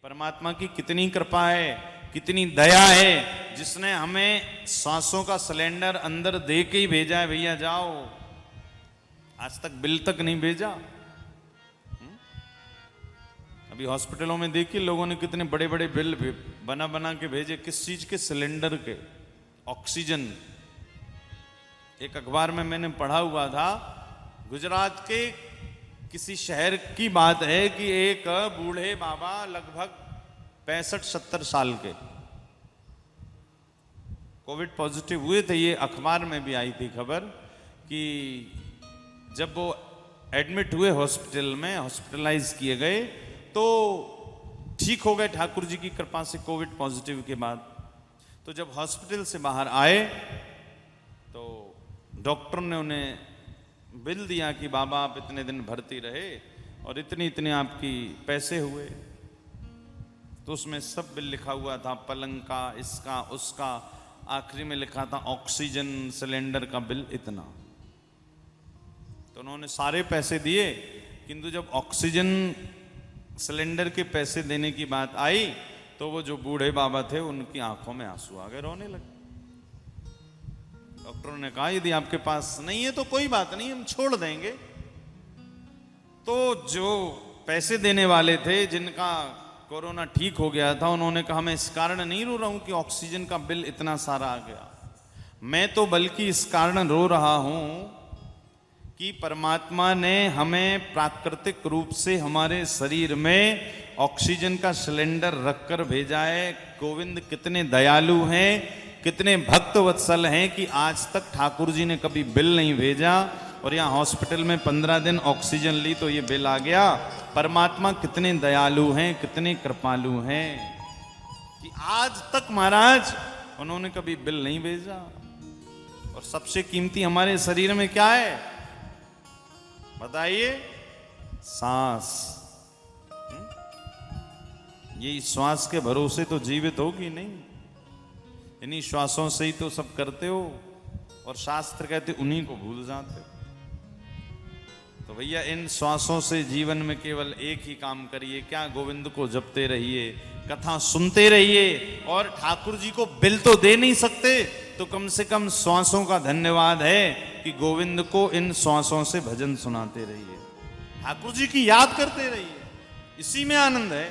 परमात्मा की कितनी कृपा है, कितनी दया है, जिसने हमें सांसों का सिलेंडर अंदर दे के ही भेजा है। भैया जाओ, आज तक बिल तक नहीं भेजा। अभी हॉस्पिटलों में देखिए लोगों ने कितने बड़े बड़े बिल बना बना के भेजे। किस चीज के? सिलेंडर के, ऑक्सीजन। एक अखबार में मैंने पढ़ा हुआ था, गुजरात के किसी शहर की बात है कि एक बूढ़े बाबा लगभग 65-70 साल के कोविड पॉजिटिव हुए थे। ये अखबार में भी आई थी खबर कि जब वो एडमिट हुए हॉस्पिटल में, हॉस्पिटलाइज किए गए, तो ठीक हो गए ठाकुर जी की कृपा से कोविड पॉजिटिव के बाद। तो जब हॉस्पिटल से बाहर आए तो डॉक्टर ने उन्हें बिल दिया कि बाबा आप इतने दिन भर्ती रहे और इतने इतने आपकी पैसे हुए। तो उसमें सब बिल लिखा हुआ था, पलंग का, इसका, उसका। आखिरी में लिखा था ऑक्सीजन सिलेंडर का बिल इतना। तो उन्होंने सारे पैसे दिए, किंतु जब ऑक्सीजन सिलेंडर के पैसे देने की बात आई तो वो जो बूढ़े बाबा थे उनकी आंखों में आंसू आ गए, रोने लगे। डॉक्टरों ने कहा यदि आपके पास नहीं है तो कोई बात नहीं, हम छोड़ देंगे। तो जो पैसे देने वाले थे, जिनका कोरोना ठीक हो गया था, उन्होंने कहा मैं इस कारण नहीं रो रहा हूं कि ऑक्सीजन का बिल इतना सारा आ गया, मैं तो बल्कि इस कारण रो रहा हूं कि परमात्मा ने हमें प्राकृतिक रूप से हमारे शरीर में ऑक्सीजन का सिलेंडर रखकर भेजा है। गोविंद कितने दयालु हैं, कितने भक्त वत्सल हैं कि आज तक ठाकुर जी ने कभी बिल नहीं भेजा, और यहाँ हॉस्पिटल में 15 दिन ऑक्सीजन ली तो ये बिल आ गया। परमात्मा कितने दयालु हैं, कितने कृपालु हैं कि आज तक महाराज उन्होंने कभी बिल नहीं भेजा। और सबसे कीमती हमारे शरीर में क्या है बताइए? सांस। ये श्वास के भरोसे तो जीवित होगी नहीं, इन्हीं श्वासों से ही तो सब करते हो। और शास्त्र कहते उन्हीं को भूल जाते हो। तो भैया इन श्वासों से जीवन में केवल एक ही काम करिए, क्या? गोविंद को जपते रहिए, कथा सुनते रहिए। और ठाकुर जी को बिल तो दे नहीं सकते, तो कम से कम श्वासों का धन्यवाद है कि गोविंद को इन श्वासों से भजन सुनाते रहिए, ठाकुर जी की याद करते रहिए, इसी में आनंद है।